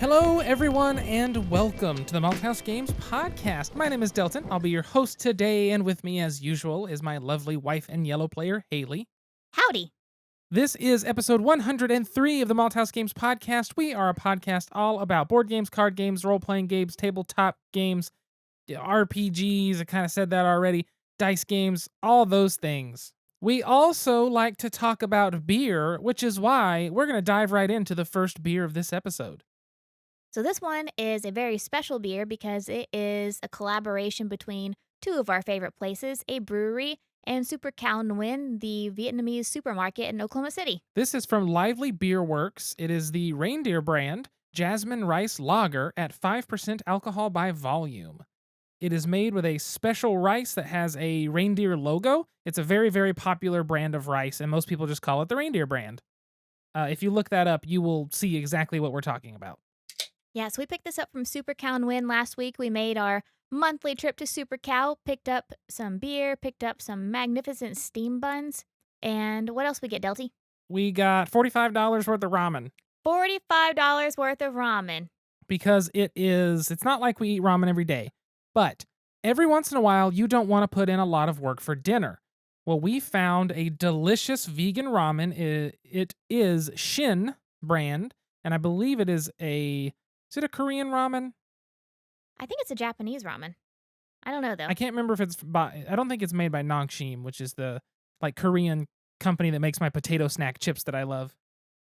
Hello, everyone, and welcome to the Malthaus Games podcast. My name is Delton. I'll be your host today, and with me, as usual, is my lovely wife and yellow player, Haley. Howdy. This is episode 103 of the Malthaus Games podcast. We are a podcast all about board games, card games, role-playing games, tabletop games, RPGs, I kind of said that already, dice games, all those things. We also like to talk about beer, which is why we're going to dive right into the first beer of this episode. So, this one is a very special beer because it is a collaboration between two of our favorite places, a brewery and Super Cao Nguyen, the Vietnamese supermarket in Oklahoma City. This is from Lively Beer Works. It is the Reindeer brand Jasmine Rice Lager at 5% alcohol by volume. It is made with a special rice that has a reindeer logo. It's a very, very popular brand of rice, and most people just call it the Reindeer brand. If you look that up, you will see exactly what we're talking about. Yeah, so we picked this up from Super Cao Nguyen last week. We made our monthly trip to Super Cao, picked up some beer, picked up some magnificent steam buns. And what else we get, Delty? We got $45 worth of ramen. $45 worth of ramen. Because it's not like we eat ramen every day, but every once in a while, you don't want to put in a lot of work for dinner. Well, we found a delicious vegan ramen. It is Shin brand, and I believe is it a Korean ramen? I think it's a Japanese ramen. I don't know, though. I can't remember if I don't think it's made by Nongshim, which is the Korean company that makes my potato snack chips that I love.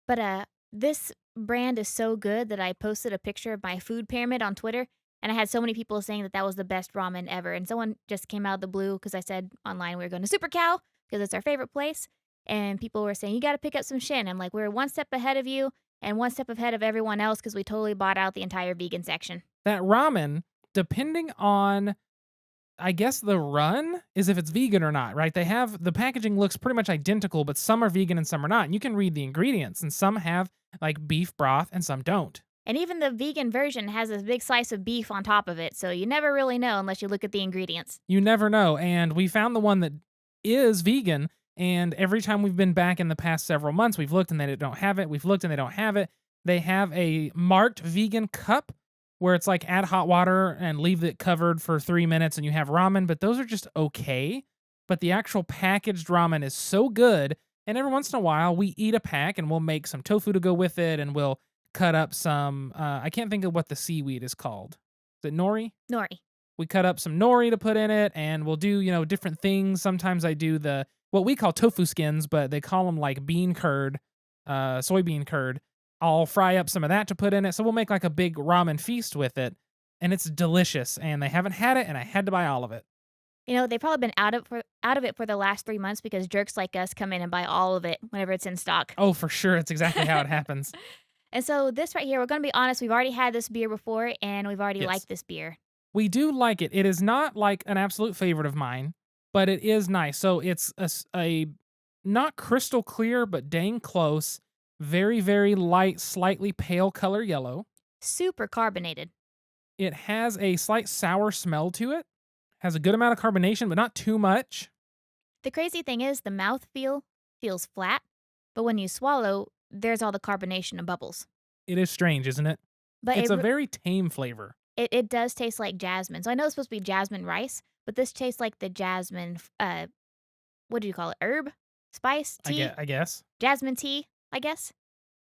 But this brand is so good that I posted a picture of my food pyramid on Twitter, and I had so many people saying that that was the best ramen ever. And someone just came out of the blue because I said online we were going to Super Cow because it's our favorite place, and people were saying you got to pick up some Shin. I'm like, we're one step ahead of you and one step ahead of everyone else because we totally bought out the entire vegan section. That ramen, depending on, I guess, the run is if it's vegan or not, right? The packaging looks pretty much identical, but some are vegan and some are not. And you can read the ingredients, and some have beef broth and some don't. And even the vegan version has this big slice of beef on top of it, so you never really know unless you look at the ingredients. You never know. And we found the one that is vegan, and every time we've been back in the past several months, we've looked and they don't have it. We've looked and they don't have it. They have a marked vegan cup where it's add hot water and leave it covered for 3 minutes and you have ramen, but those are just okay. But the actual packaged ramen is so good, and every once in a while we eat a pack and we'll make some tofu to go with it, and we'll cut up some, I can't think of what the seaweed is called. Is it nori? Nori. We cut up some nori to put in it, and we'll do, different things. Sometimes I do what we call tofu skins, but they call them bean curd, soybean curd. I'll fry up some of that to put in it. So we'll make a big ramen feast with it, and it's delicious, and they haven't had it, and I had to buy all of it. They've probably been out of it for the last 3 months because jerks like us come in and buy all of it whenever it's in stock. Oh, for sure. It's exactly how it happens. And so this right here, we're going to be honest, we've already had this beer before, and we've already liked this beer. We do like it. It is not an absolute favorite of mine, but it is nice. So it's a not crystal clear, but dang close. Very, very light, slightly pale color yellow. Super carbonated. It has a slight sour smell to it. Has a good amount of carbonation, but not too much. The crazy thing is the mouthfeel feels flat, but when you swallow, there's all the carbonation and bubbles. It is strange, isn't it? But it's a very tame flavor. It does taste like jasmine. So I know it's supposed to be jasmine rice, but this tastes like the jasmine, what do you call it? Herb? Spice? Tea? I guess. Jasmine tea, I guess.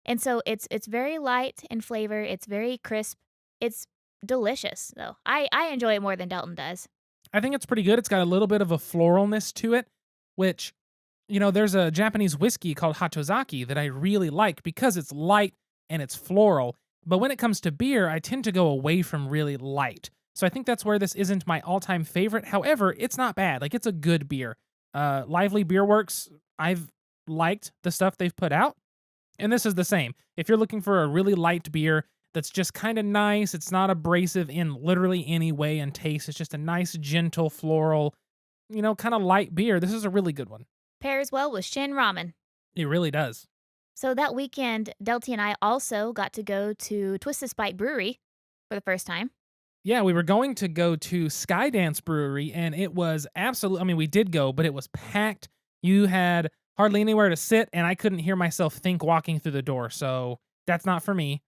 And so it's very light in flavor. It's very crisp. It's delicious, though. I enjoy it more than Delton does. I think it's pretty good. It's got a little bit of a floralness to it, which, there's a Japanese whiskey called Hatozaki that I really like because it's light and it's floral. But when it comes to beer, I tend to go away from really light. So I think that's where this isn't my all-time favorite. However, it's not bad. It's a good beer. Lively Beer Works, I've liked the stuff they've put out. And this is the same. If you're looking for a really light beer that's just kind of nice, it's not abrasive in literally any way in taste. It's just a nice, gentle, floral, kind of light beer. This is a really good one. Pairs well with Shin Ramen. It really does. So that weekend, Delty and I also got to go to Twisted Spite Brewery for the first time. Yeah, we were going to go to Skydance Brewery, and it was we did go, but it was packed. You had hardly anywhere to sit, and I couldn't hear myself think walking through the door, so that's not for me.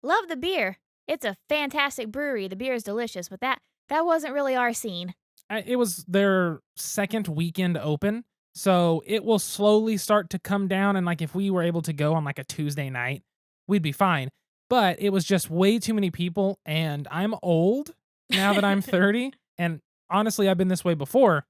Love the beer. It's a fantastic brewery. The beer is delicious, but that wasn't really our scene. It was their second weekend open, so it will slowly start to come down. And like if we were able to go on like a Tuesday night, we'd be fine. But it was just way too many people, and I'm old now that I'm 30. And honestly, I've been this way before.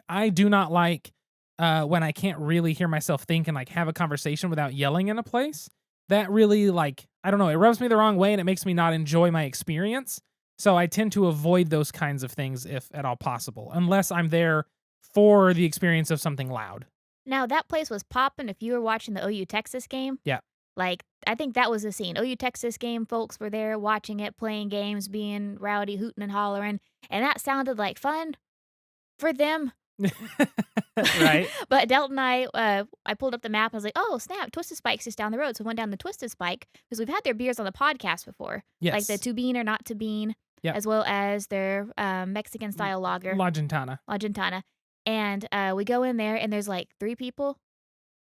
I do not like when I can't really hear myself think and like have a conversation without yelling in a place. That really like I don't know, it rubs me the wrong way and it makes me not enjoy my experience. So I tend to avoid those kinds of things if at all possible, unless I'm there for the experience of something loud. Now that place was popping if you were watching the OU Texas game. Yeah. Like, I think that was the scene. OU Texas game, folks were there watching it, playing games, being rowdy, hooting and hollering, and that sounded like fun for them. Right? But Delton and I pulled up the map. I was like, oh, snap, Twisted Spike's just down the road. So we went down the Twisted Spike because we've had their beers on the podcast before. Yes. Like the To Bean or Not To Bean, Yep. as well as their Mexican style lager, La Gentana. La Gentana. And we go in there, and there's like 3 people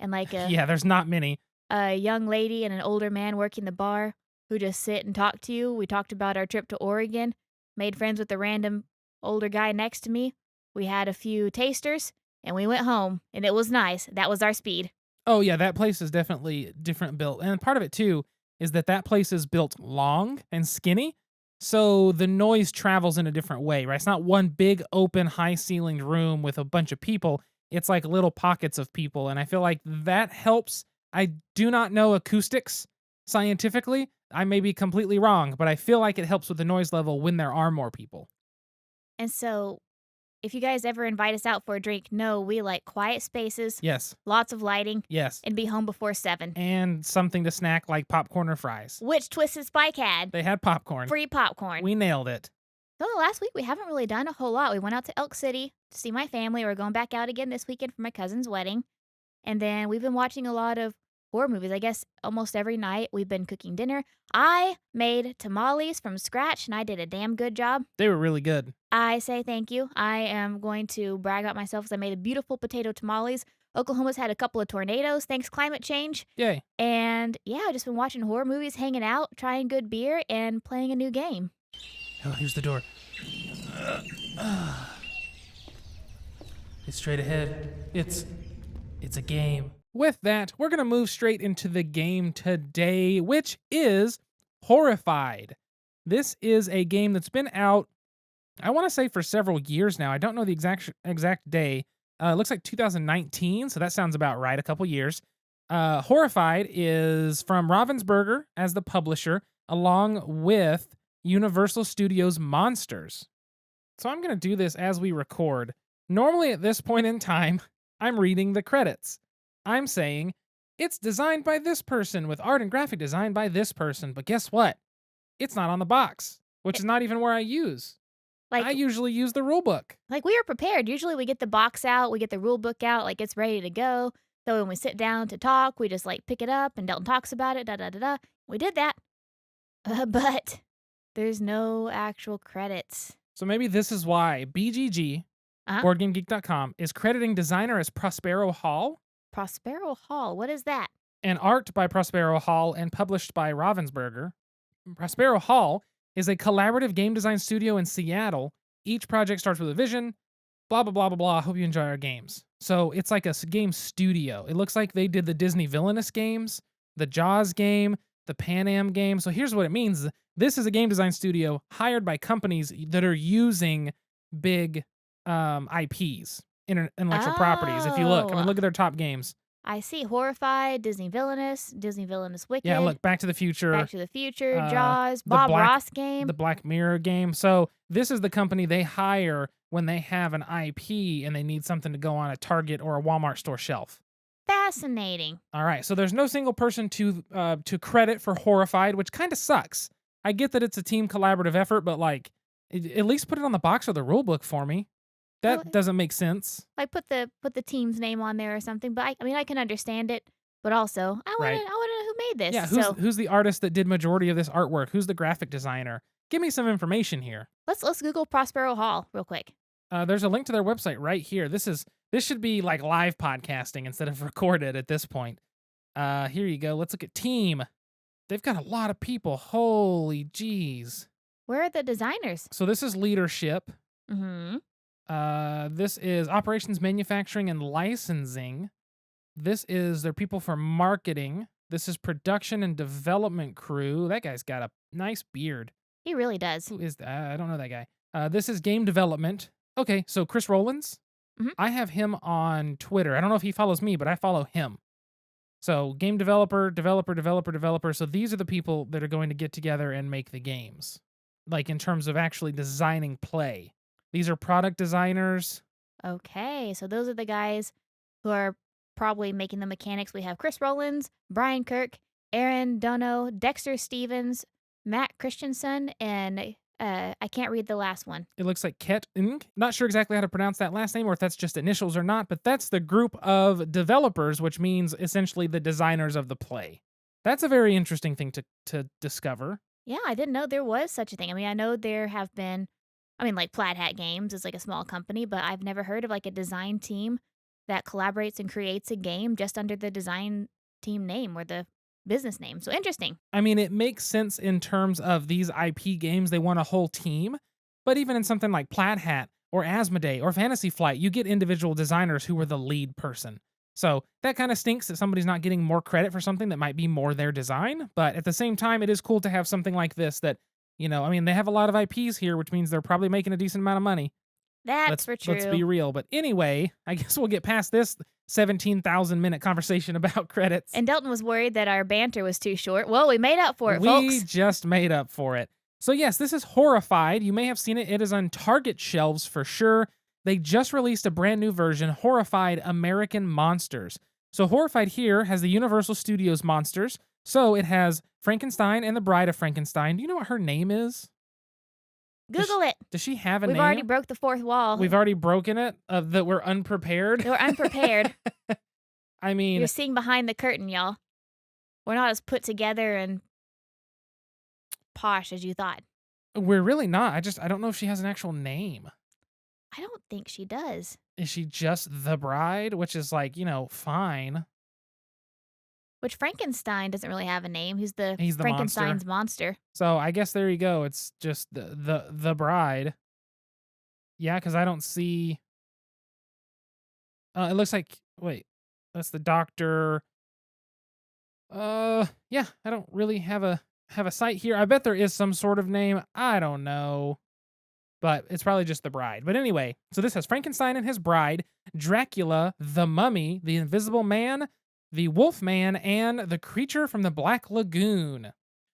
and like Yeah, there's not many. a young lady and an older man working the bar who just sit and talk to you. We talked about our trip to Oregon, made friends with the random older guy next to me. We had a few tasters, and we went home, and it was nice. That was our speed. Oh yeah, that place is definitely different built. And part of it too is that place is built long and skinny. So the noise travels in a different way, right? It's not one big open high ceilinged room with a bunch of people. It's like little pockets of people. And I feel like that helps. I do not know acoustics scientifically. I may be completely wrong, but I feel like it helps with the noise level when there are more people. And so, if you guys ever invite us out for a drink, no, we like quiet spaces, Yes. lots of lighting, Yes. and be home before 7. And something to snack like popcorn or fries. Which Twisted Spike had. They had popcorn. Free popcorn. We nailed it. So the last week, we haven't really done a whole lot. We went out to Elk City to see my family. We're going back out again this weekend for my cousin's wedding. And then we've been watching a lot of horror movies. I guess almost every night we've been cooking dinner. I made tamales from scratch, and I did a damn good job. They were really good. I say thank you. I am going to brag about myself because I made a beautiful potato tamales. Oklahoma's had a couple of tornadoes, thanks climate change. Yay. And yeah, I've just been watching horror movies, hanging out, trying good beer, and playing a new game. Oh, here's the door. It's straight ahead. It's a game. With that, we're going to move straight into the game today, which is Horrified. This is a game that's been out, I want to say, for several years now. I don't know the exact day. It looks like 2019, so that sounds about right, a couple years. Horrified is from Ravensburger as the publisher, along with Universal Studios Monsters. So I'm going to do this as we record. Normally at this point in time, I'm reading the credits. I'm saying, it's designed by this person with art and graphic design by this person. But guess what? It's not on the box, which is not even where I use. I usually use the rule book. Like, we are prepared. Usually we get the box out, we get the rule book out, like it's ready to go. So when we sit down to talk, we just like pick it up and Delton talks about it, da-da-da-da. We did that. But there's no actual credits. So maybe this is why BGG, BoardGameGeek.com, is crediting designer as Prospero Hall. Prospero Hall, what is that? And art by Prospero Hall and published by Ravensburger. Prospero Hall is a collaborative game design studio in Seattle. Each project starts with a vision, blah, blah, blah, blah, blah. Hope you enjoy our games. So it's like a game studio. It looks like they did the Disney Villainous games, the Jaws game, the Pan Am game. So here's what it means. This is a game design studio hired by companies that are using big IPs, intellectual properties. If you look, look at their top games. I see Horrified, Disney Villainous Wicked. Yeah, look, Back to the Future. Jaws, Bob Ross game. The Black Mirror game. So this is the company they hire when they have an IP and they need something to go on a Target or a Walmart store shelf. Fascinating. All right, so there's no single person to credit for Horrified, which kind of sucks. I get that it's a team collaborative effort, but like, at least put it on the box or the rule book for me. That doesn't make sense. Like put the team's name on there or something. But I mean, I can understand it. But also, I want to know who made this. Yeah, who's the artist that did majority of this artwork? Who's the graphic designer? Give me some information here. Let's Google Prospero Hall real quick. There's a link to their website right here. This should be like live podcasting instead of recorded at this point. Here you go. Let's look at team. they've got a lot of people. Holy jeez. Where are the designers? So this is leadership. Mm-hmm. This is operations, manufacturing, and licensing. This is their people for marketing. This is production and development crew. That guy's got a nice beard. He really does. Who is that? I don't know that guy. This is game development. Okay, so Chris Rollins. Mhm. I have him on Twitter. I don't know if he follows me, but I follow him. So game developer. So these are the people that are going to get together and make the games. Like in terms of actually designing play. These are product designers. Okay, so those are the guys who are probably making the mechanics. We have Chris Rollins, Brian Kirk, Aaron Dono, Dexter Stevens, Matt Christensen, and I can't read the last one. It looks like Ket Ng. Not sure exactly how to pronounce that last name or if that's just initials or not, but that's the group of developers, which means essentially the designers of the play. That's a very interesting thing to discover. Yeah, I didn't know there was such a thing. I mean, I know there have been, I mean, like Plaid Hat Games is like a small company, but I've never heard of like a design team that collaborates and creates a game just under the design team name or the business name. So interesting. I mean, it makes sense in terms of these IP games. They want a whole team. But even in something like Plaid Hat or Asmodee or Fantasy Flight, you get individual designers who are the lead person. So that kind of stinks that somebody's not getting more credit for something that might be more their design. But at the same time, it is cool to have something like this that, I mean, they have a lot of IPs here, which means they're probably making a decent amount of money. That's for true. Let's be real. But anyway, I guess we'll get past this 17,000-minute conversation about credits. And Delton was worried that our banter was too short. Well, we made up for it, we folks. just made up for it. So yes, this is Horrified. You may have seen it. It is on Target shelves for sure. They just released a brand new version, Horrified American Monsters. So Horrified here has the Universal Studios monsters. So it has Frankenstein and the Bride of Frankenstein. Do you know what her name is? Google it. Does she have a We've name? already broke the fourth wall. We've already broken it, that we're unprepared. We're unprepared. I mean, You're seeing behind the curtain, y'all. We're not as put together and posh as you thought. we're really not. I don't know if she has an actual name. I don't think she does. Is she just the bride? Which is like, fine. Which Frankenstein doesn't really have a name. He's the He's the Frankenstein's monster. So I guess there you go. It's just the bride. Yeah, because I don't see. It looks like that's the doctor. Yeah, I don't really have a site here. I bet there is some sort of name. I don't know, but it's probably just the bride. But anyway, so this has Frankenstein and his bride, Dracula, the Mummy, the Invisible Man, the Wolf Man, and the Creature from the Black Lagoon.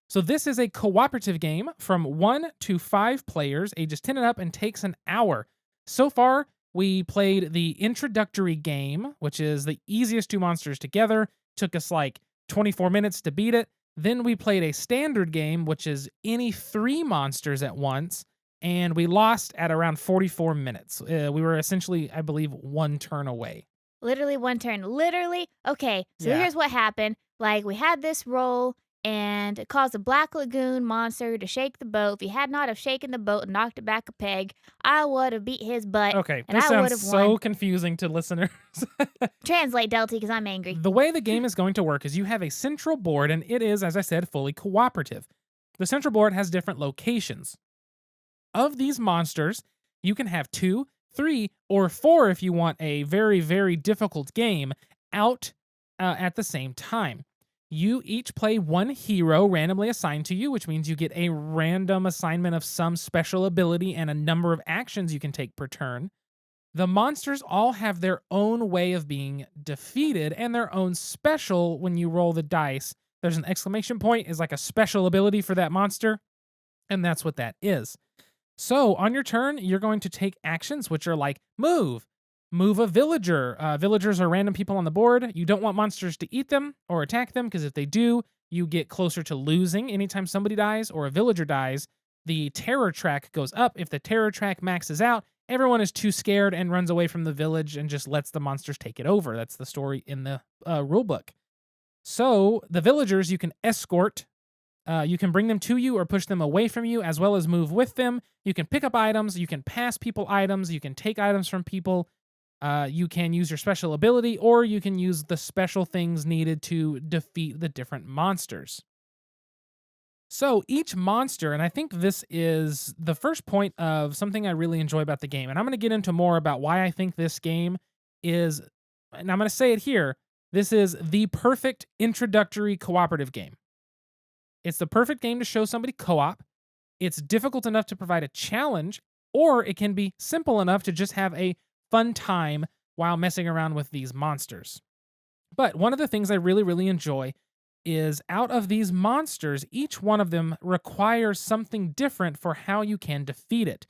So this is a cooperative game from 1 to 5 players, ages 10 and up, and takes an hour. So far, we played the introductory game, which is the easiest 2 monsters together. Took us like 24 minutes to beat it. Then we played a standard game, which is any 3 monsters at once, and we lost at around 44 minutes. We were essentially, I believe, 1 turn away. Literally 1 turn. Literally. Okay, so Yeah. here's what happened. Like, we had this roll, and it caused a Black Lagoon monster to shake the boat. If he had not have shaken the boat and knocked it back a peg, I would have beat his butt. Okay, and this I would sounds have so won. confusing to listeners. Translate, Delty, because I'm angry. The way the game is going to work is you have a central board, and it is, as I said, fully cooperative. The central board has different locations. Of these monsters, you can have 2, 3, or 4 if you want a very, very difficult game out at the same time. You each play 1 hero randomly assigned to you, which means you get a random assignment of some special ability and a number of actions you can take per turn. The monsters all have their own way of being defeated and their own special when you roll the dice. There's an exclamation point is like a special ability for that monster, and that's what that is. So on your turn, you're going to take actions which are like move a villager. Villagers are random people on the board. You don't want monsters to eat them or attack them because if they do, you get closer to losing. Anytime somebody dies or a villager dies, the terror track goes up. If the terror track maxes out, everyone is too scared and runs away from the village and just lets the monsters take it over. That's the story in the rulebook. So the villagers you can escort. You can bring them to you or push them away from you, as well as move with them. You can pick up items. You can pass people items. You can take items from people. You can use your special ability, or you can use the special things needed to defeat the different monsters. So each monster, and I think this is the first point of something I really enjoy about the game, and I'm going to get into more about why I think this game is, and I'm going to say it here, this is the perfect introductory cooperative game. It's the perfect game to show somebody co-op. It's difficult enough to provide a challenge, or it can be simple enough to just have a fun time while messing around with these monsters. But one of the things I really, really enjoy is out of these monsters, each one of them requires something different for how you can defeat it.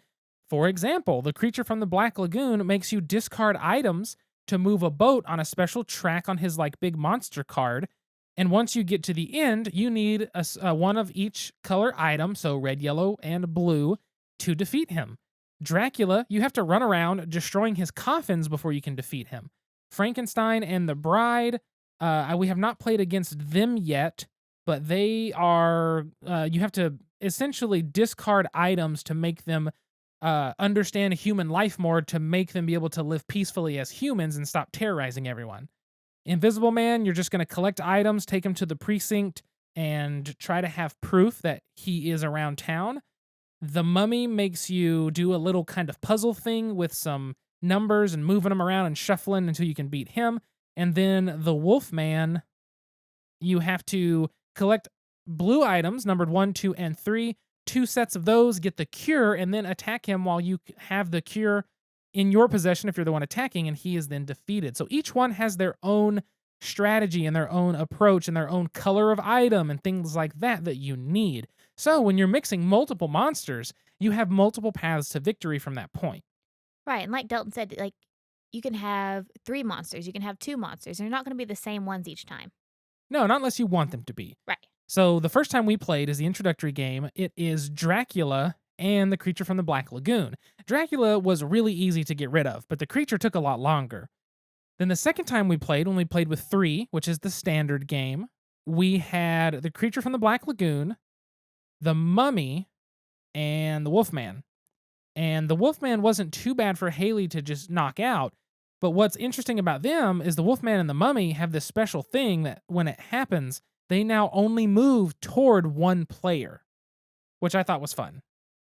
For example, the creature from the Black Lagoon makes you discard items to move a boat on a special track on his like big monster card. And once you get to the end, you need one of each color item, so red, yellow, and blue, to defeat him. Dracula, you have to run around destroying his coffins before you can defeat him. Frankenstein and the Bride, we have not played against them yet, but they are, you have to essentially discard items to make them understand human life more, to make them be able to live peacefully as humans and stop terrorizing everyone. Invisible Man, you're just going to collect items, take him to the precinct, and try to have proof that he is around town. The Mummy makes you do a little kind of puzzle thing with some numbers and moving them around and shuffling until you can beat him. And then the Wolfman, you have to collect blue items, numbered 1, 2, and 3. 2 sets of those, get the cure, and then attack him while you have the cure in your possession if you're the one attacking, and he is then defeated. So each one has their own strategy and their own approach and their own color of item and things like that that you need. So when you're mixing multiple monsters, you have multiple paths to victory from that point. Right, and like Dalton said, like, you can have 3 monsters, you can have 2 monsters, and they're not gonna be the same ones each time. No, not unless you want them to be. Right. So the first time we played is the introductory game. It is Dracula and the creature from the Black Lagoon. Dracula was really easy to get rid of, but the creature took a lot longer. Then the second time we played, when we played with 3, which is the standard game, we had the creature from the Black Lagoon, the Mummy, and the Wolfman. And the Wolfman wasn't too bad for Haley to just knock out. But what's interesting about them is the Wolfman and the Mummy have this special thing that when it happens, they now only move toward one player, which I thought was fun.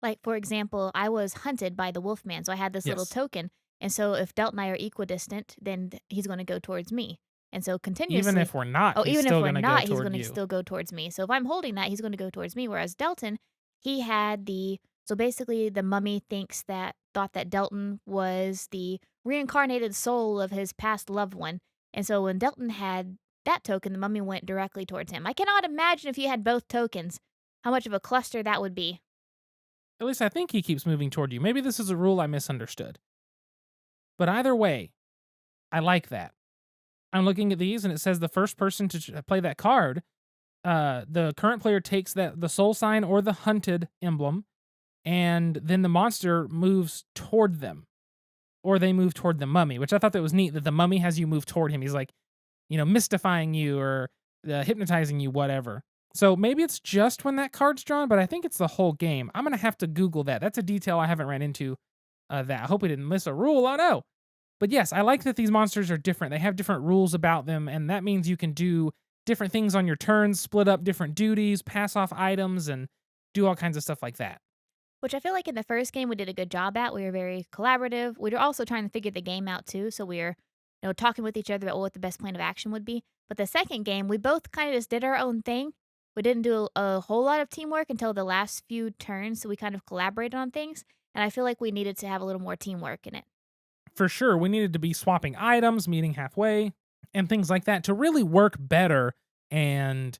Like, for example, I was hunted by the Wolfman, so I had this little Yes. token, and so if Dalton and I are equidistant, then he's gonna go towards me, and so Even continuously. if we're not, Oh, he's even if still we're going to go not, he's toward gonna you. still go towards me. So if I'm holding that, he's gonna go towards me, whereas Dalton, he had the so basically the Mummy thought that Dalton was the reincarnated soul of his past loved one, and so when Dalton had that token, the Mummy went directly towards him. I cannot imagine if you had both tokens, how much of a cluster that would be. At least I think he keeps moving toward you. Maybe this is a rule I misunderstood. But either way, I like that. I'm looking at these and it says the first person to play that card, the current player takes the soul sign or the hunted emblem, and then the monster moves toward them. Or they move toward the Mummy, which I thought that was neat that the Mummy has you move toward him. He's like, mystifying you or hypnotizing you, whatever. So maybe it's just when that card's drawn, but I think it's the whole game. I'm going to have to Google that. That's a detail I haven't ran into that. I hope we didn't miss a rule. Oh, no. But yes, I like that these monsters are different. They have different rules about them, and that means you can do different things on your turns, split up different duties, pass off items, and do all kinds of stuff like that. Which I feel like in the first game we did a good job at. We were very collaborative. We were also trying to figure the game out too, so we were, talking with each other about what the best plan of action would be. But the second game, we both kind of just did our own thing. We didn't do a whole lot of teamwork until the last few turns, so we kind of collaborated on things. And I feel like we needed to have a little more teamwork in it. For sure, we needed to be swapping items, meeting halfway, and things like that to really work better and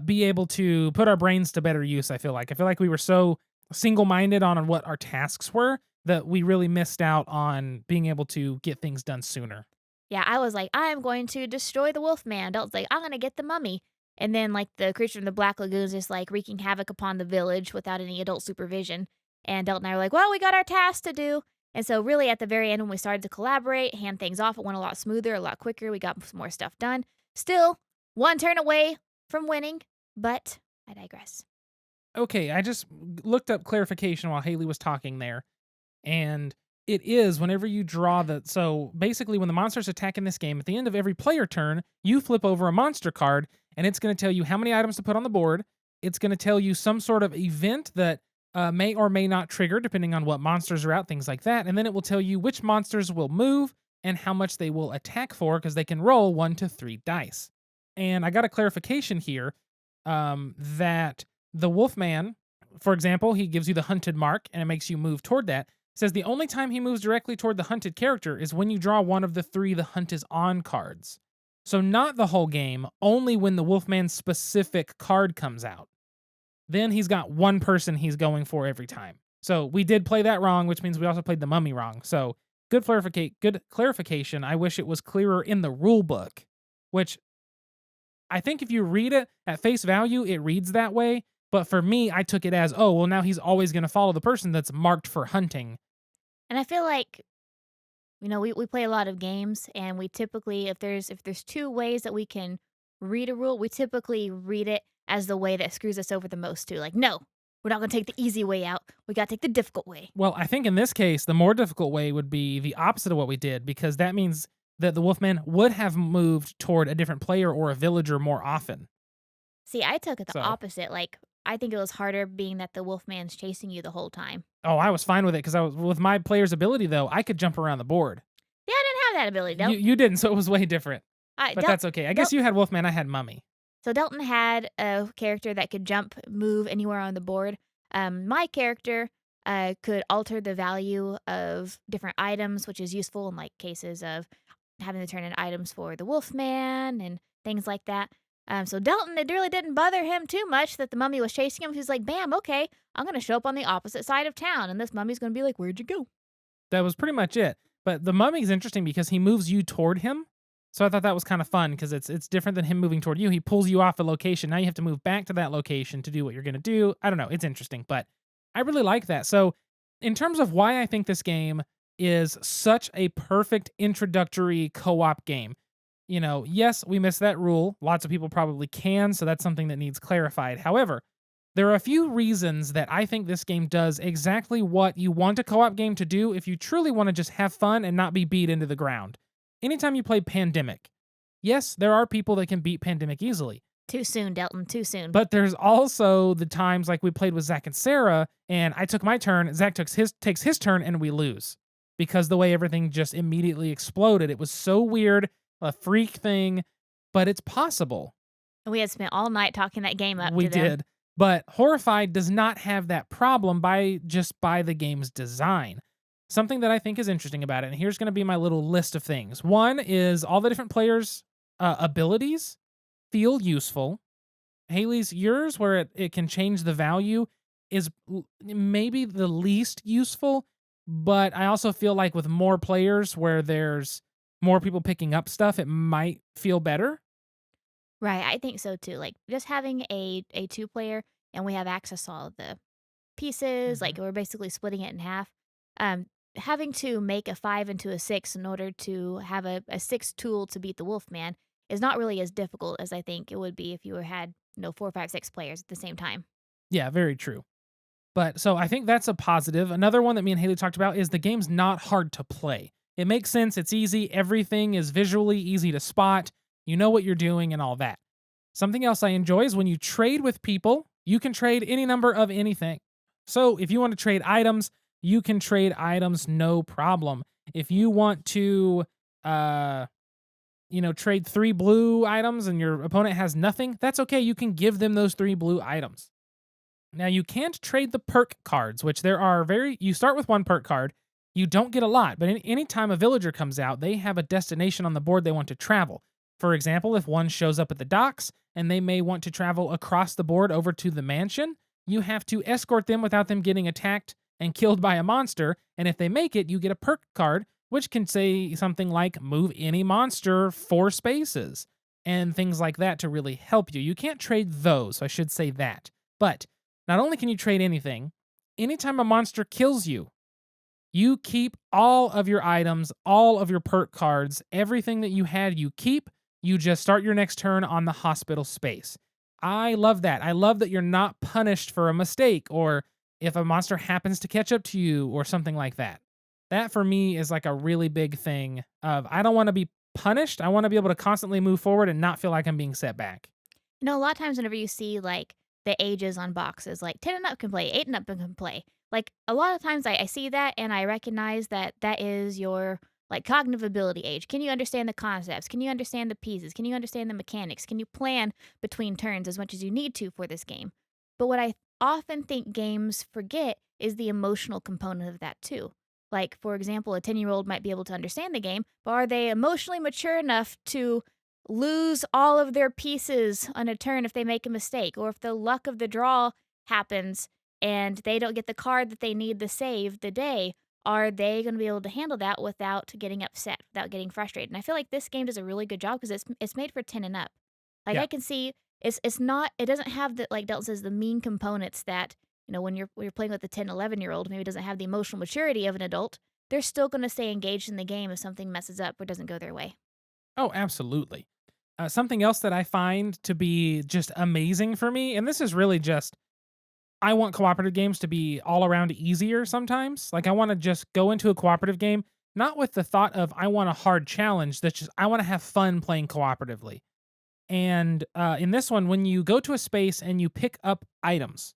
be able to put our brains to better use. I feel like we were so single-minded on what our tasks were that we really missed out on being able to get things done sooner. Yeah, I was like, I'm going to destroy the Wolfman. Dalton's like, I'm going to get the Mummy. And then, like, the creature in the Black Lagoon is just, like, wreaking havoc upon the village without any adult supervision. And Dalton and I were like, well, we got our task to do. And so, really, at the very end, when we started to collaborate, hand things off, it went a lot smoother, a lot quicker. We got some more stuff done. Still, one turn away from winning, but I digress. Okay, I just looked up clarification while Haley was talking there. And it is whenever you draw so basically when the monsters attack in this game, at the end of every player turn, you flip over a monster card and it's going to tell you how many items to put on the board, It's going to tell you some sort of event that may or may not trigger, depending on what monsters are out, things like that. And then it will tell you which monsters will move and how much they will attack for, because they can roll 1 to 3 dice. And I got a clarification here that the Wolfman, for example, he gives you the hunted mark and it makes you move toward that. It says the only time he moves directly toward the hunted character is when you draw one of the 3 the hunt is on cards. So not the whole game, only when the Wolfman's specific card comes out. Then he's got one person he's going for every time. So we did play that wrong, which means we also played the mummy wrong. So good clarification. I wish it was clearer in the rule book, which I think if you read it at face value, it reads that way. But for me, I took it as, oh, well, now he's always going to follow the person that's marked for hunting. And I feel like, we play a lot of games, and we typically, if there's 2 ways that we can read a rule, we typically read it as the way that screws us over the most too. Like, no, we're not going to take the easy way out. We got to take the difficult way. Well, I think in this case, the more difficult way would be the opposite of what we did, because that means that the Wolfman would have moved toward a different player or a villager more often. See, I took it the So- opposite. Like, I think it was harder being that the Wolfman's chasing you the whole time. Oh, I was fine with it because I was with my player's ability though. I could jump around the board. Yeah, I didn't have that ability. Del- You didn't, so it was way different. I- But Del- that's okay. I guess you had Wolfman. I had Mummy. So Dalton had a character that could jump, move anywhere on the board. My character could alter the value of different items, which is useful in like cases of having to turn in items for the Wolfman and things like that. So Dalton, it really didn't bother him too much that the mummy was chasing him. He was like, bam, okay, I'm going to show up on the opposite side of town. And this mummy's going to be like, where'd you go? That was pretty much it. But the Mummy's interesting because he moves you toward him. So I thought that was kind of fun because it's different than him moving toward you. He pulls you off a location. Now you have to move back to that location to do what you're going to do. I don't know. It's interesting, but I really like that. So in terms of why I think this game is such a perfect introductory co-op game, yes, we missed that rule. Lots of people probably can, so that's something that needs clarified. However, there are a few reasons that I think this game does exactly what you want a co-op game to do if you truly want to just have fun and not be beat into the ground. Anytime you play Pandemic, yes, there are people that can beat Pandemic easily. Too soon, Dalton, too soon. But there's also the times like we played with Zach and Sarah, and I took my turn, Zach takes his turn, and we lose. Because the way everything just immediately exploded. It was so weird, a freak thing, but it's possible. And we had spent all night talking that game up We to them. did. But Horrified does not have that problem by the game's design. Something that I think is interesting about it, and here's going to be my little list of things. One is all the different players' abilities feel useful. Haley's, yours, where it can change the value, is maybe the least useful, but I also feel like with more players where there's more people picking up stuff, it might feel better. Right, I think so too. Like just having a 2-player and we have access to all of the pieces, like we're basically splitting it in half. Having to make a 5 into a 6 in order to have a 6 tool to beat the Wolfman is not really as difficult as I think it would be if you had 4, 5, 6 players at the same time. Yeah, very true. But so I think that's a positive. Another one that me and Haley talked about is the game's not hard to play. It makes sense. It's easy. Everything is visually easy to spot. You know what you're doing and all that. Something else I enjoy is when you trade with people, you can trade any number of anything. So if you want to trade items, you can trade items no problem. If you want to, trade 3 blue items and your opponent has nothing, that's okay. You can give them those 3 blue items. Now you can't trade the perk cards, which you start with 1 perk card. You don't get a lot, but anytime a villager comes out, they have a destination on the board they want to travel. For example, if one shows up at the docks and they may want to travel across the board over to the mansion, you have to escort them without them getting attacked and killed by a monster, and if they make it, you get a perk card, which can say something like, move any monster 4 spaces, and things like that to really help you. You can't trade those, so I should say that. But not only can you trade anything, anytime a monster kills you, you keep all of your items, all of your perk cards, everything that you had, you keep. You just start your next turn on the hospital space. I love that. I love that you're not punished for a mistake or if a monster happens to catch up to you or something like that. That for me is like a really big thing of I don't want to be punished. I want to be able to constantly move forward and not feel like I'm being set back. A lot of times whenever you see like the ages on boxes. Like 10 and up can play, 8 and up can play. Like a lot of times I see that and I recognize that that is your like cognitive ability age. Can you understand the concepts? Can you understand the pieces? Can you understand the mechanics? Can you plan between turns as much as you need to for this game? But what I often think games forget is the emotional component of that too. Like, for example, a 10-year-old might be able to understand the game, but are they emotionally mature enough to lose all of their pieces on a turn if they make a mistake? Or if the luck of the draw happens and they don't get the card that they need to save the day, are they going to be able to handle that without getting upset, without getting frustrated? And I feel like this game does a really good job because it's made for 10 and up. Like Yeah. I can see it's not it doesn't have the like Delton says the mean components that when you're playing with a 10, 11-year-old maybe doesn't have the emotional maturity of an adult. They're still going to stay engaged in the game if something messes up or doesn't go their way. Oh, absolutely. Something else that I find to be just amazing for me, and this is really just I want cooperative games to be all around easier sometimes. Like I want to just go into a cooperative game, not with the thought of I want a hard challenge. That's just I want to have fun playing cooperatively. And in this one, when you go to a space and you pick up items,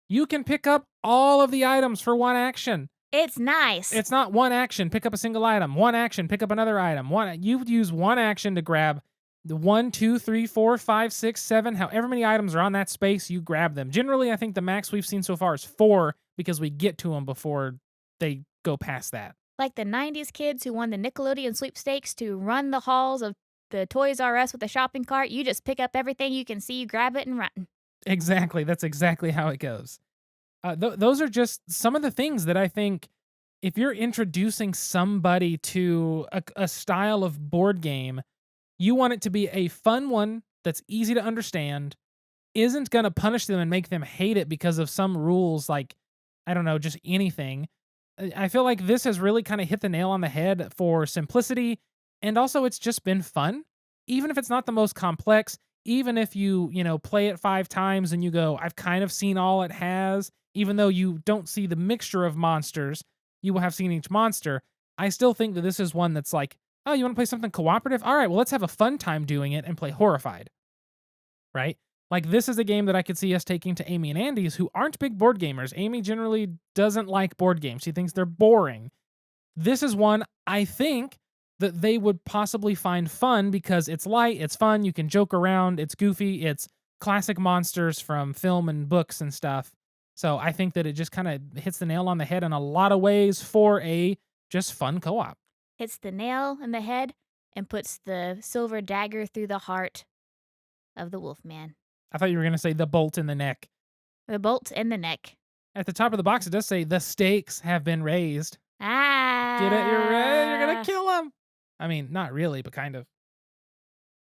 you can pick up all of the items for one action. It's nice. It's not one action, pick up a single item. One action, pick up another item. You use one action to grab the 1, 2, 3, 4, 5, 6, 7, however many items are on that space, you grab them. Generally, I think the max we've seen so far is 4 because we get to them before they go past that. Like the 90s kids who won the Nickelodeon sweepstakes to run the halls of the Toys R Us with a shopping cart, you just pick up everything you can see, you grab it and run. Exactly. That's exactly how it goes. Those are just some of the things that I think if you're introducing somebody to a style of board game, you want it to be a fun one that's easy to understand, isn't going to punish them and make them hate it because of some rules like, I don't know, just anything. I feel like this has really kind of hit the nail on the head for simplicity. And also, it's just been fun. Even if it's not the most complex, even if you play it 5 times and you go, I've kind of seen all it has, even though you don't see the mixture of monsters, you will have seen each monster. I still think that this is one that's like, oh, you want to play something cooperative? All right, well, let's have a fun time doing it and play Horrified, right? Like, this is a game that I could see us taking to Amy and Andy's, who aren't big board gamers. Amy generally doesn't like board games. She thinks they're boring. This is one I think that they would possibly find fun because it's light, it's fun, you can joke around, it's goofy, it's classic monsters from film and books and stuff. So I think that it just kind of hits the nail on the head in a lot of ways for a just fun co-op. Hits the nail in the head and puts the silver dagger through the heart of the Wolfman. I thought you were going to say the bolt in the neck. The bolt in the neck. At the top of the box, it does say the stakes have been raised. Ah. Get it? You're right. You're going to kill him. I mean, not really, but kind of.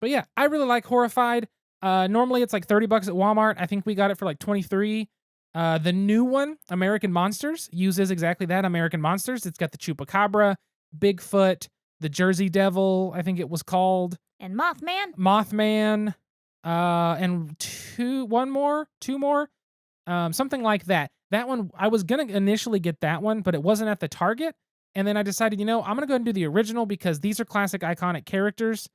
But yeah, I really like Horrified. Normally it's like $30 at Walmart. I think we got it for like 23. The new one, American Monsters, uses exactly that, American Monsters. It's got the Chupacabra, Bigfoot, the Jersey Devil, I think it was called. And Mothman. Mothman, and two more, something like that. That one, I was going to initially get that one, but it wasn't at the Target. And then I decided, I'm going to go and do the original because these are classic iconic characters.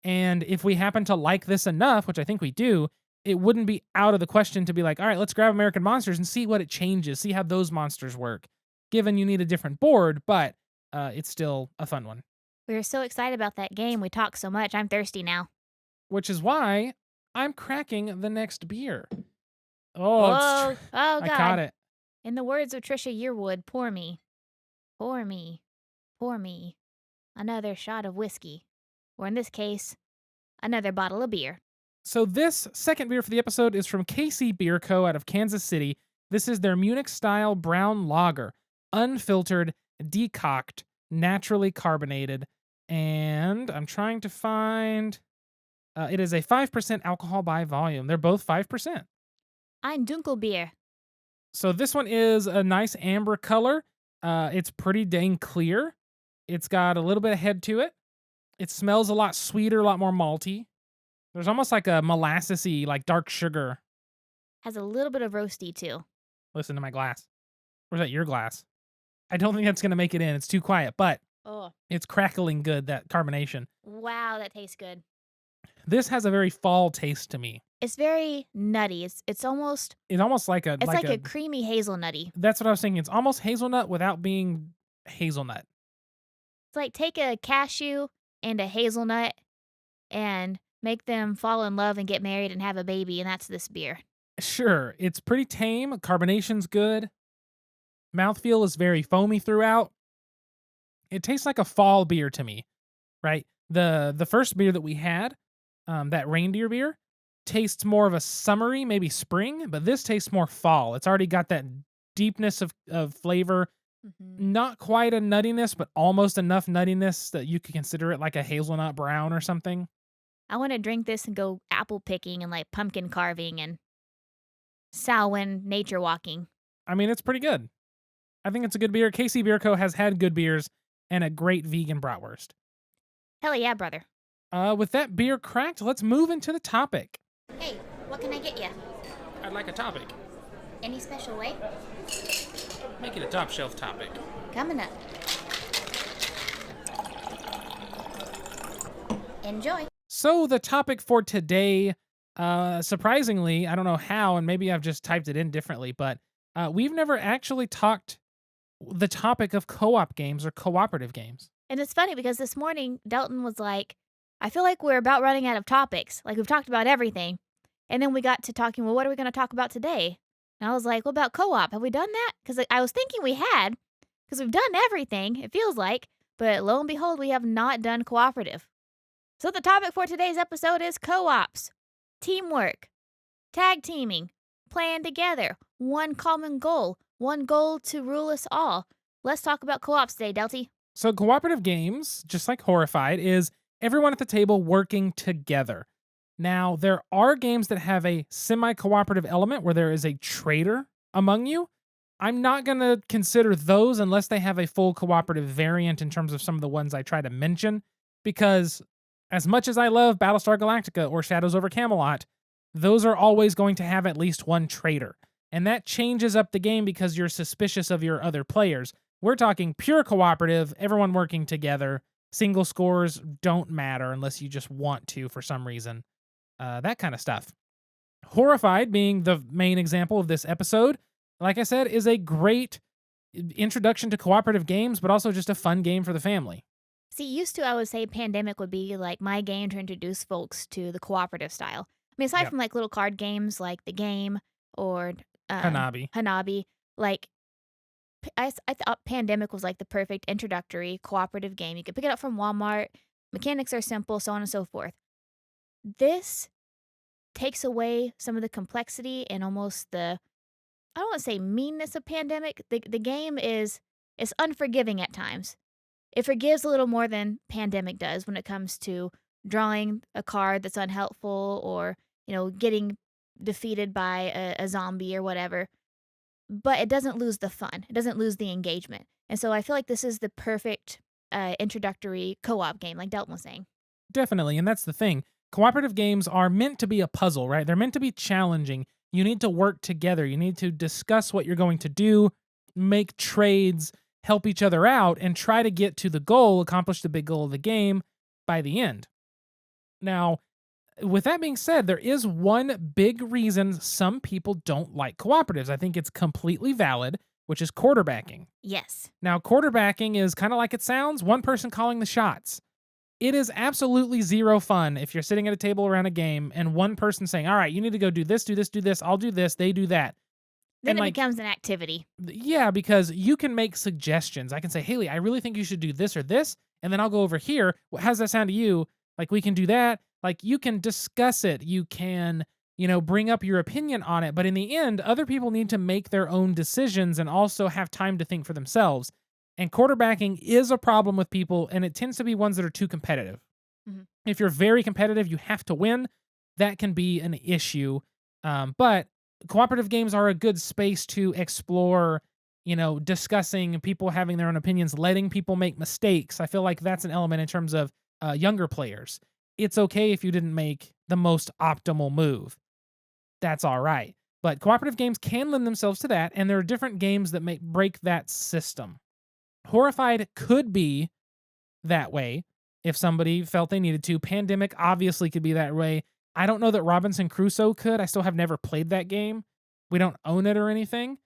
And if we happen to like this enough, which I think we do, it wouldn't be out of the question to be like, all right, let's grab American Monsters and see what it changes, see how those monsters work. Given you need a different board, but it's still a fun one. We were so excited about that game. We talked so much. I'm thirsty now. Which is why I'm cracking the next beer. Oh, God. I caught it. In the words of Trisha Yearwood, pour me, pour me, pour me another shot of whiskey. Or in this case, another bottle of beer. So this second beer for the episode is from KC Beer Co. out of Kansas City. This is their Munich-style brown lager, unfiltered, decocked, naturally carbonated, and I'm trying to find... it is a 5% alcohol by volume. They're both 5%. Ein Dunkelbier. So this one is a nice amber color. It's pretty dang clear. It's got a little bit of head to it. It smells a lot sweeter, a lot more malty. There's almost like a molassesy, like dark sugar. Has a little bit of roasty too. Listen to my glass. Or is that your glass? I don't think that's going to make it in. It's too quiet, but it's crackling good, that carbonation. Wow, that tastes good. This has a very fall taste to me. It's very nutty. It's almost like a It's like like a a creamy hazelnutty. that's what I was thinking. It's almost hazelnut without being hazelnut. It's like take a cashew and a hazelnut and make them fall in love and get married and have a baby, and that's this beer. Sure, it's pretty tame, carbonation's good, mouthfeel is very foamy throughout. It tastes like a fall beer to me, right? The first beer that we had, that reindeer beer, tastes more of a summery, maybe spring, but this tastes more fall. It's already got that deepness of flavor, Mhm. not quite a nuttiness, but almost enough nuttiness that you could consider it like a hazelnut brown or something. I wanna drink this and go apple picking and, like, pumpkin carving and Samhain nature walking. I mean, it's pretty good. I think it's a good beer. KC Beer Co. has had good beers and a great vegan bratwurst. Hell yeah, brother. With that beer cracked, let's move into the topic. Hey, what can I get you? I'd like a topic. Any special way? Make it a top shelf topic. Coming up. Enjoy. So the topic for today, surprisingly, I don't know how, and maybe I've just typed it in differently, but we've never actually talked the topic of co-op games or cooperative games. And it's funny because this morning Delton was like, I feel like we're about running out of topics. Like we've talked about everything. And then we got to talking, well, what are we going to talk about today? And I was like, what about co-op? Have we done that? Because I was thinking we had, because we've done everything, it feels like. But lo and behold, we have not done cooperative. So the topic for today's episode is co-ops, teamwork, tag teaming, playing together, one common goal, one goal to rule us all. Let's talk about co-ops today, Delty. So cooperative games, just like Horrified, is everyone at the table working together. Now, there are games that have a semi-cooperative element where there is a traitor among you. I'm not going to consider those unless they have a full cooperative variant in terms of some of the ones I try to mention, because as much as I love Battlestar Galactica or Shadows over Camelot, those are always going to have at least one traitor. And that changes up the game because you're suspicious of your other players. We're talking pure cooperative, everyone working together. Single scores don't matter unless you just want to for some reason. That kind of stuff. Horrified, being the main example of this episode, like I said, is a great introduction to cooperative games, but also just a fun game for the family. See, used to I would say Pandemic would be like my game to introduce folks to the cooperative style. I mean, aside Yep. from like little card games like the game or Hanabi, like I thought Pandemic was like the perfect introductory cooperative game. You could pick it up from Walmart. Mechanics are simple, so on and so forth. This takes away some of the complexity and almost the I don't want to say meanness of Pandemic. The game is unforgiving at times. It forgives a little more than Pandemic does when it comes to drawing a card that's unhelpful or, getting defeated by a zombie or whatever. But it doesn't lose the fun. It doesn't lose the engagement. And so I feel like this is the perfect introductory co-op game, like Delton was saying. Definitely, and that's the thing. Cooperative games are meant to be a puzzle, right? They're meant to be challenging. You need to work together. You need to discuss what you're going to do, make trades, help each other out, and try to get to the goal, accomplish the big goal of the game by the end. Now, with that being said, there is one big reason some people don't like cooperatives. I think it's completely valid, which is quarterbacking. Yes. Now, quarterbacking is kind of like it sounds, one person calling the shots. It is absolutely zero fun if you're sitting at a table around a game and one person saying, all right, you need to go do this, do this, do this, I'll do this, they do that. Then And it becomes an activity. yeah, because you can make suggestions. I can say, Haley, I really think you should do this or this, and then I'll go over here. How does that sound to you? Like, we can do that. Like, you can discuss it. You can, bring up your opinion on it. But in the end, other people need to make their own decisions and also have time to think for themselves. And quarterbacking is a problem with people, and it tends to be ones that are too competitive. Mhm. If you're very competitive, you have to win. That can be an issue. But cooperative games are a good space to explore, discussing, people having their own opinions, letting people make mistakes. I feel like that's an element in terms of younger players. It's okay if you didn't make the most optimal move. That's all right. But cooperative games can lend themselves to that, and there are different games that break that system. Horrified could be that way if somebody felt they needed to. Pandemic obviously could be that way. I don't know that Robinson Crusoe could. I still have never played that game. We don't own it or anything.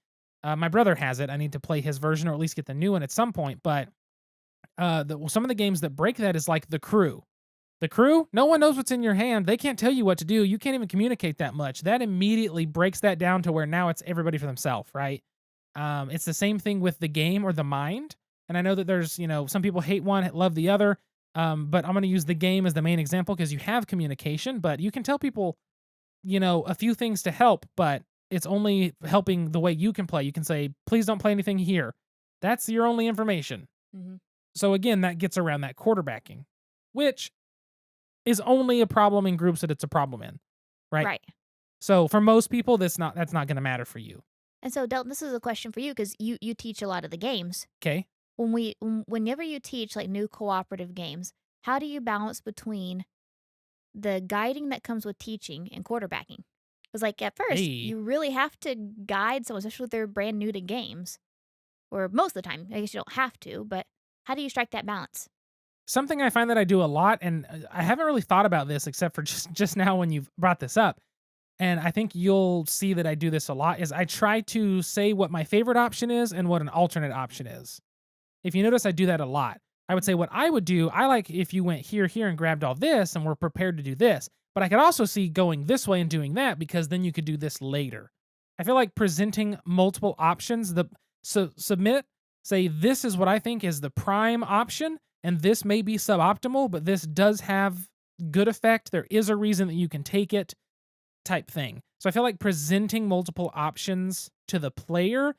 My brother has it. I need to play his version or at least get the new one at some point. But some of the games that break that is like The Crew. The Crew, no one knows what's in your hand. They can't tell you what to do. You can't even communicate that much. That immediately breaks that down to where now it's everybody for themselves, right? It's the same thing with the game or the mind. And I know that there's, some people hate one, love the other. But I'm going to use the game as the main example because you have communication, but you can tell people, a few things to help, but it's only helping the way you can play. You can say, please don't play anything here. That's your only information. Mm-hmm. So again, that gets around that quarterbacking, which is only a problem in groups that it's a problem in, right? Right. So for most people, that's not going to matter for you. And so, Delton, this is a question for you because you teach a lot of the games. Okay. Whenever you teach like new cooperative games, how do you balance between the guiding that comes with teaching and quarterbacking? Because like at first, Hey. you really have to guide someone, especially if they're brand new to games, or most of the time. I guess you don't have to, but how do you strike that balance? Something I find that I do a lot, and I haven't really thought about this except for just now when you've brought this up, and I think you'll see that I do this a lot, is I try to say what my favorite option is and what an alternate option is. If you notice, I do that a lot. I would say what I would do, I like if you went here, and grabbed all this and were prepared to do this, but I could also see going this way and doing that because then you could do this later. I feel like presenting multiple options, submit, say this is what I think is the prime option, and this may be suboptimal, but this does have good effect. There is a reason that you can take it, type thing. So I feel like presenting multiple options to the player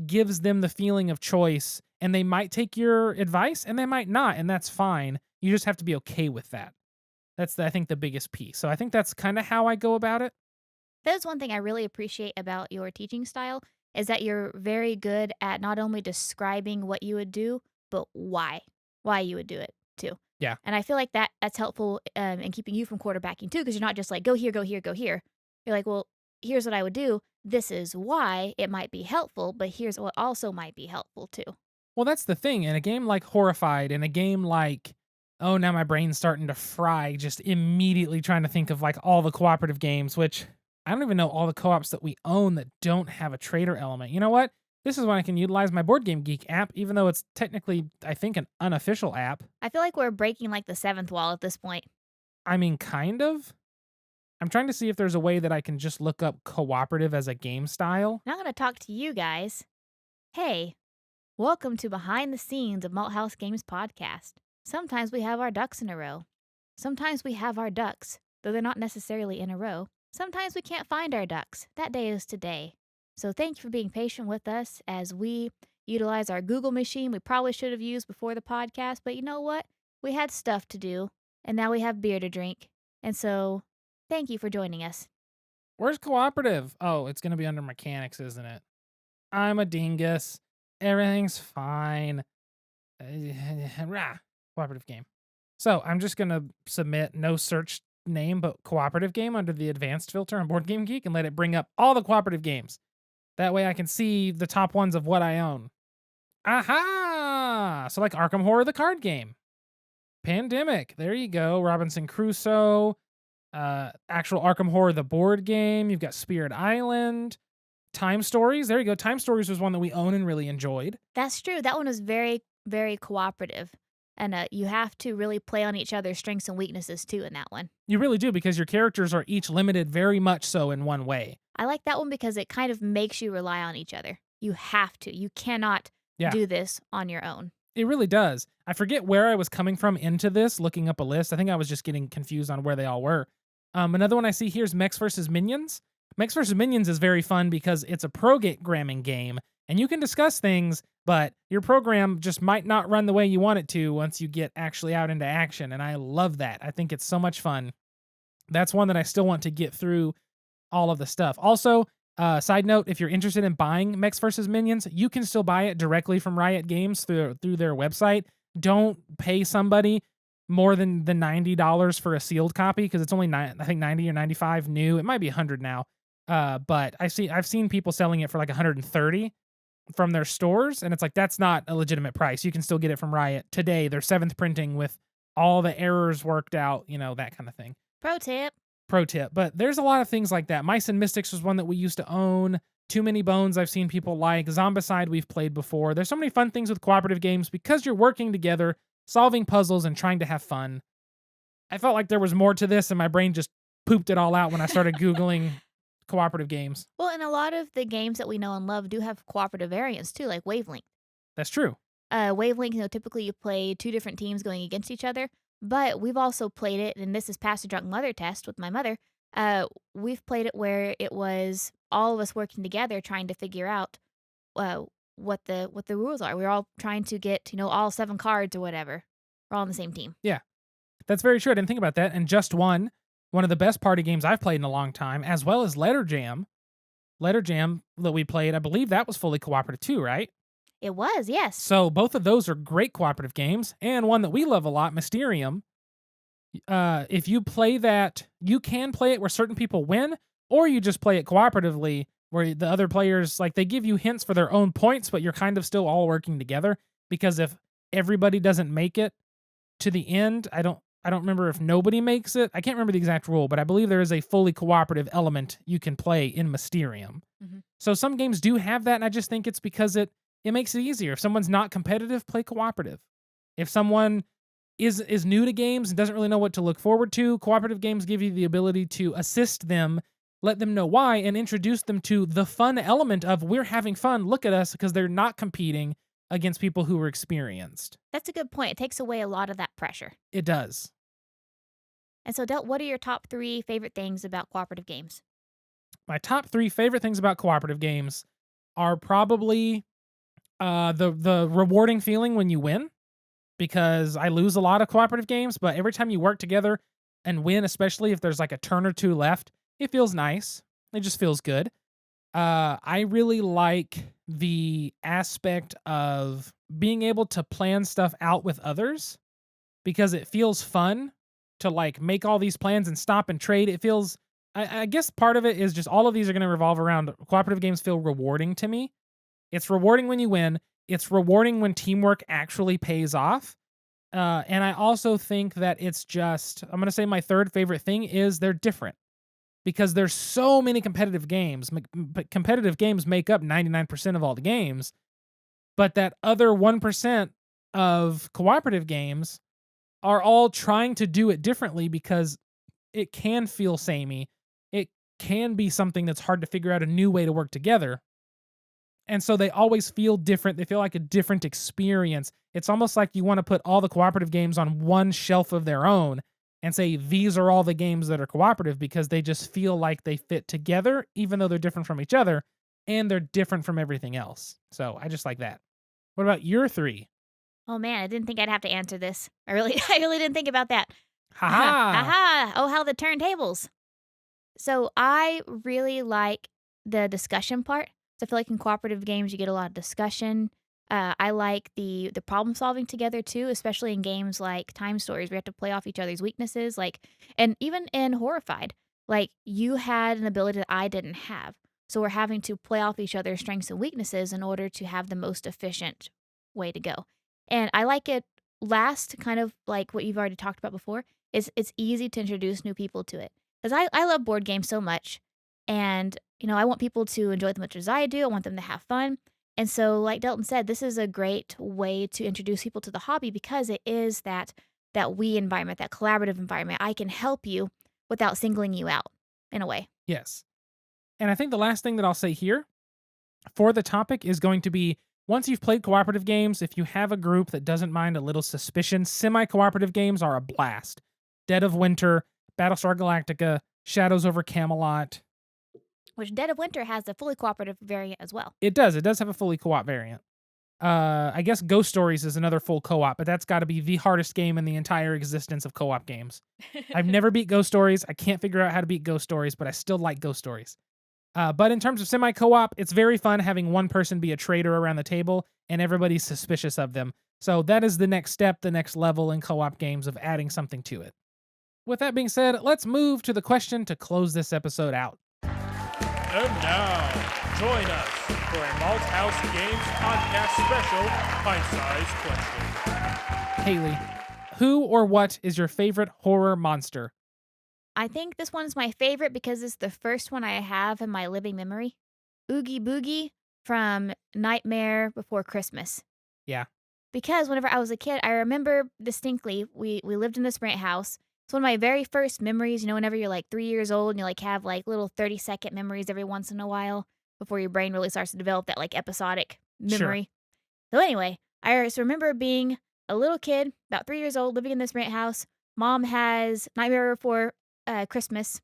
gives them the feeling of choice, and they might take your advice and they might not, and that's fine. You just have to be okay with that. That's, I think, the biggest piece. So I think that's kind of how I go about it. That's one thing I really appreciate about your teaching style is that you're very good at not only describing what you would do, but why you would do it too. Yeah. And I feel like that's helpful in keeping you from quarterbacking too, because you're not just like, go here, go here, go here. You're like, well, here's what I would do. This is why it might be helpful, but here's what also might be helpful too. Well, that's the thing. In a game like Horrified, in a game like, oh, now my brain's starting to fry, just immediately trying to think of like all the cooperative games, which I don't even know all the co-ops that we own that don't have a trader element. You know what? This is when I can utilize my Board Game Geek app, even though it's technically, I think, an unofficial app. I feel like we're breaking like the seventh wall at this point. I mean, kind of. I'm trying to see if there's a way that I can just look up cooperative as a game style. Now I'm going to talk to you guys. Hey, welcome to Behind the Scenes of Malthaus Games Podcast. Sometimes we have our ducks in a row. Sometimes we have our ducks, though they're not necessarily in a row. Sometimes we can't find our ducks. That day is today. So thank you for being patient with us as we utilize our Google machine we probably should have used before the podcast, but you know what? We had stuff to do, and now we have beer to drink. And so, thank you for joining us. Where's cooperative? Oh, it's going to be under mechanics, isn't it? I'm a dingus. Everything's fine. Cooperative game. So I'm just going to submit no search name, but cooperative game under the advanced filter on Board Game Geek and let it bring up all the cooperative games. That way I can see the top ones of what I own. Aha! So like Arkham Horror, the card game. Pandemic. There you go. Robinson Crusoe. Actual Arkham Horror, the board game. You've got Spirit Island. Time Stories. There you go. Time Stories was one that we own and really enjoyed. That's true. That one was very, very cooperative. And you have to really play on each other's strengths and weaknesses too in that one. You really do, because your characters are each limited very much so in one way. I like that one because it kind of makes you rely on each other. You have to. You cannot do this on your own. It really does. I forget where I was coming from into this, looking up a list. I think I was just getting confused on where they all were. Another one I see here is Mechs vs. Minions. Mechs vs. Minions is very fun because it's a programming game, and you can discuss things, but your program just might not run the way you want it to once you get actually out into action, and I love that. I think it's so much fun. That's one that I still want to get through all of the stuff. Also, side note, if you're interested in buying Mechs vs. Minions, you can still buy it directly from Riot Games through their website. Don't pay somebody more than the $90 for a sealed copy, because it's only I think 90 or 95 new. It might be 100 now. But I've seen people selling it for like 130 from their stores, and it's like, that's not a legitimate price. You can still get it from Riot today. Their 7th printing with all the errors worked out, that kind of thing. Pro tip. pro tip. But there's a lot of things like that. Mice and Mystics was one that we used to own. Too Many Bones I've seen people like. Zombicide we've played before. There's so many fun things with cooperative games because you're working together, solving puzzles, and trying to have fun. I felt like there was more to this, and my brain just pooped it all out when I started Googling cooperative games. Well, and a lot of the games that we know and love do have cooperative variants too, like Wavelength. That's true. Wavelength, typically you play two different teams going against each other, but we've also played it, and this is past the drunk mother test with my mother. We've played it where it was all of us working together trying to figure out what the rules are. We're all trying to get all 7 cards or whatever. We're all on the same team. Yeah, that's very true. I didn't think about that. And Just One of the best party games I've played in a long time, as well as Letter Jam. Letter Jam that we played, I believe that was fully cooperative too, right? It was, yes. So both of those are great cooperative games, and one that we love a lot, Mysterium. If you play that, you can play it where certain people win, or you just play it cooperatively where the other players, like, they give you hints for their own points, but you're kind of still all working together. Because if everybody doesn't make it to the end, I don't remember if nobody makes it. I can't remember the exact rule, but I believe there is a fully cooperative element you can play in Mysterium. Mhm. So some games do have that, and I just think it's because it makes it easier. If someone's not competitive, play cooperative. If someone is new to games and doesn't really know what to look forward to, cooperative games give you the ability to assist them, let them know why, and introduce them to the fun element of we're having fun, look at us, because they're not competing against people who are experienced. That's a good point. It takes away a lot of that pressure. It does. And so, Del, what are your top 3 favorite things about cooperative games? My top 3 favorite things about cooperative games are probably the rewarding feeling when you win, because I lose a lot of cooperative games, but every time you work together and win, especially if there's like a turn or two left, it feels nice. It just feels good. I really like the aspect of being able to plan stuff out with others, because it feels fun to like make all these plans and stop and trade. It feels, I guess part of it is just all of these are going to revolve around cooperative games feel rewarding to me. It's rewarding when you win. It's rewarding when teamwork actually pays off. And I also think that it's just, I'm going to say my third favorite thing is they're different, because there's so many competitive games, but competitive games make up 99% of all the games. But that other 1% of cooperative games are all trying to do it differently, because it can feel samey. It can be something that's hard to figure out a new way to work together. And so they always feel different. They feel like a different experience. It's almost like you want to put all the cooperative games on one shelf of their own and say, these are all the games that are cooperative, because they just feel like they fit together, even though they're different from each other, and they're different from everything else. So I just like that. What about your 3? Oh man, I didn't think I'd have to answer this. I really didn't think about that. Ha-ha! Aha! Oh, how the turntables. So I really like the discussion part. So I feel like in cooperative games you get a lot of discussion. I like the problem solving together too, especially in games like Time Stories where you have to play off each other's weaknesses. And even in Horrified, like you had an ability that I didn't have. So we're having to play off each other's strengths and weaknesses in order to have the most efficient way to go. And I like it last, kind of like what you've already talked about before, is it's easy to introduce new people to it. Because I love board games so much. And, I want people to enjoy them as much as I do. I want them to have fun. And so, like Delton said, this is a great way to introduce people to the hobby, because it is that we environment, that collaborative environment. I can help you without singling you out in a way. Yes. And I think the last thing that I'll say here for the topic is going to be, once you've played cooperative games, if you have a group that doesn't mind a little suspicion, semi-cooperative games are a blast. Dead of Winter, Battlestar Galactica, Shadows over Camelot. Which Dead of Winter has a fully cooperative variant as well. It does. It does have a fully co-op variant. I guess Ghost Stories is another full co-op, but that's got to be the hardest game in the entire existence of co-op games. I've never beat Ghost Stories. I can't figure out how to beat Ghost Stories, but I still like Ghost Stories. But in terms of semi-co-op, it's very fun having one person be a traitor around the table and everybody's suspicious of them. So that is the next step, the next level in co-op games of adding something to it. With that being said, let's move to the question to close this episode out. And now, join us for a Malthaus Games podcast special, Pint-Sized Question. Haley, who or what is your favorite horror monster? I think this one's my favorite because it's the first one I have in my living memory. Oogie Boogie from Nightmare Before Christmas. Yeah. Because whenever I was a kid, I remember distinctly we lived in this rent house. It's one of my very first memories, whenever you're like 3 years old and you like have like little 30-second memories every once in a while before your brain really starts to develop that like episodic Sure. memory. So anyway, I just remember being a little kid, about 3 years old, living in this rent house. Mom has Nightmare Before Christmas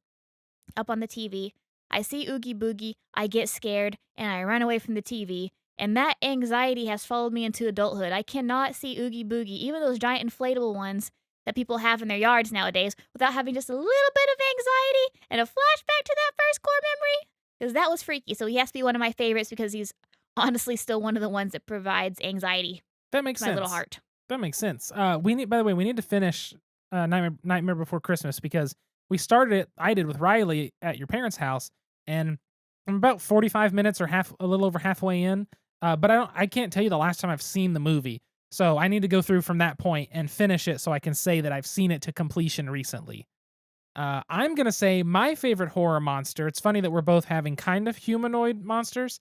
up on the TV. I see Oogie Boogie, I get scared, and I run away from the TV. And that anxiety has followed me into adulthood. I cannot see Oogie Boogie, even those giant inflatable ones that people have in their yards nowadays, without having just a little bit of anxiety and a flashback to that first core memory. Because that was freaky. So he has to be one of my favorites because he's honestly still one of the ones that provides anxiety That makes to my sense. little heart. That makes sense. By the way, we need to finish Nightmare Before Christmas because we started it. I did with Riley at your parents' house, and I'm about 45 minutes or a little over halfway in. But I can't tell you the last time I've seen the movie, so I need to go through from that point and finish it so I can say that I've seen it to completion recently. I'm gonna say my favorite horror monster. It's funny that we're both having kind of humanoid monsters.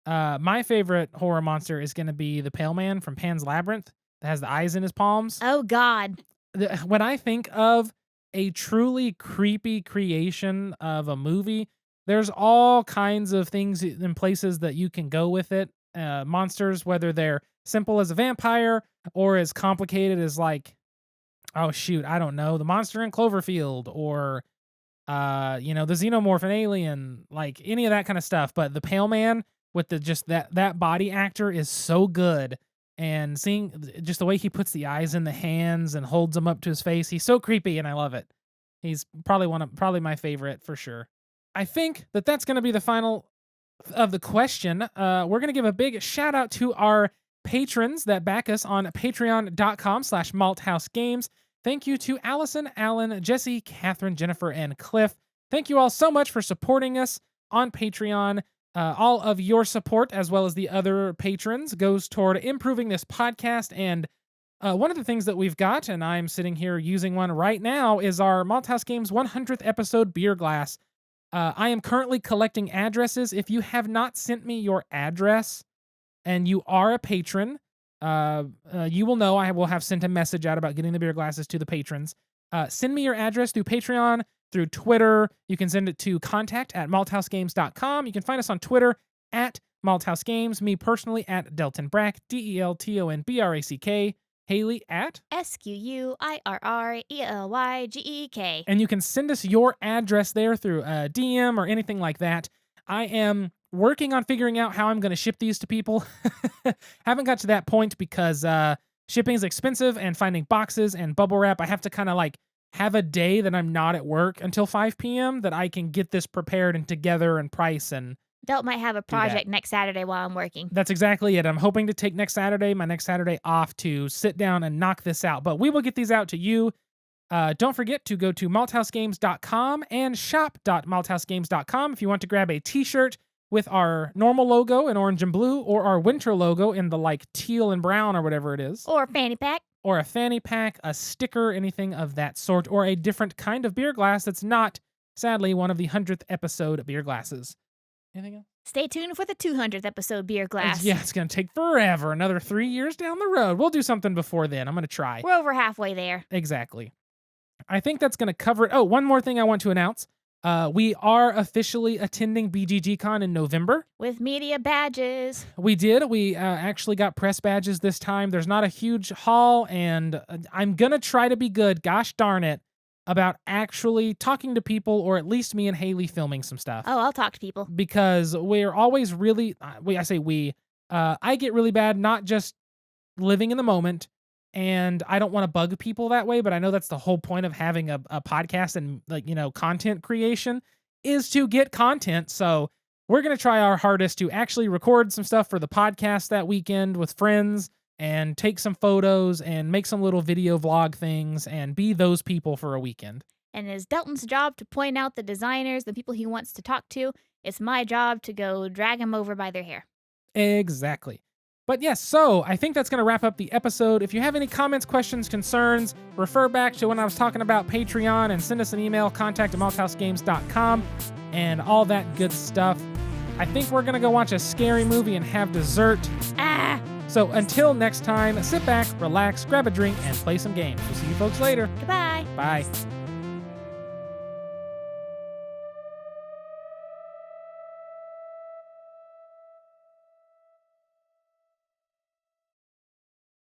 My favorite horror monster is gonna be the Pale Man from Pan's Labyrinth that has the eyes in his palms. Oh, God. When I think of a truly creepy creation of a movie, there's all kinds of things and places that you can go with it. Monsters, whether they're simple as a vampire or as complicated as like, oh shoot, I don't know, the monster in Cloverfield or the xenomorph and alien, like any of that kind of stuff. But the Pale Man with that body actor is so good. And seeing just the way he puts the eyes in the hands and holds them up to his face, he's so creepy, and I love it. He's probably my favorite for sure. I think that's going to be the final of the question. We're going to give a big shout out to our patrons that back us on patreon.com/malthousegames. Thank you to Allison, Alan, Jesse, Catherine, Jennifer, and Cliff. Thank you all so much for supporting us on Patreon. All of your support, as well as the other patrons, goes toward improving this podcast. And one of the things that we've got, and I'm sitting here using one right now, is our Malthaus Games 100th episode beer glass. I am currently collecting addresses. If you have not sent me your address and you are a patron, you will know I will have sent a message out about getting the beer glasses to the patrons. Send me your address through Patreon, through Twitter. You can send it to contact@malthausgames.com. You can find us on Twitter @malthausgames. Me personally @Delton Brack, DELTONBRACK. Haley SQUIRRELYGEK. And you can send us your address there through DM or anything like that. I am working on figuring out how I'm going to ship these to people. Haven't got to that point because shipping is expensive and finding boxes and bubble wrap. I have to kind of like have a day that I'm not at work until 5 p.m. that I can get this prepared and together and price and Delt might have a project next Saturday while I'm working. That's exactly it. I'm hoping to take my next Saturday off to sit down and knock this out. But we will get these out to you. Don't forget to go to malthausgames.com and shop.malthausgames.com if you want to grab a t-shirt with our normal logo in orange and blue or our winter logo in the like teal and brown or whatever it is. Or a fanny pack. Or a fanny pack, a sticker, anything of that sort, or a different kind of beer glass that's not, sadly, one of the 100th episode beer glasses. Anything else? Stay tuned for the 200th episode beer glass. Yeah, it's going to take forever. Another 3 years down the road. We'll do something before then. I'm going to try. We're over halfway there. Exactly. I think that's going to cover it. Oh, one more thing I want to announce. We are officially attending BGGCon in November. With media badges. We did. We actually got press badges this time. There's not a huge haul, and I'm going to try to be good, gosh darn it, about actually talking to people, or at least me and Haley filming some stuff. Oh, I'll talk to people. Because we're always really, I get really bad, not just living in the moment, and I don't want to bug people that way, but I know that's the whole point of having a podcast and content creation is to get content. So we're going to try our hardest to actually record some stuff for the podcast that weekend with friends and take some photos and make some little video vlog things and be those people for a weekend. And it's Delton's job to point out the designers, the people he wants to talk to. It's my job to go drag them over by their hair. Exactly. But yes, so I think that's going to wrap up the episode. If you have any comments, questions, concerns, refer back to when I was talking about Patreon and send us an email, contact@malthausgames.com, and all that good stuff. I think we're going to go watch a scary movie and have dessert. Ah! So until next time, sit back, relax, grab a drink, and play some games. We'll see you folks later. Goodbye. Bye.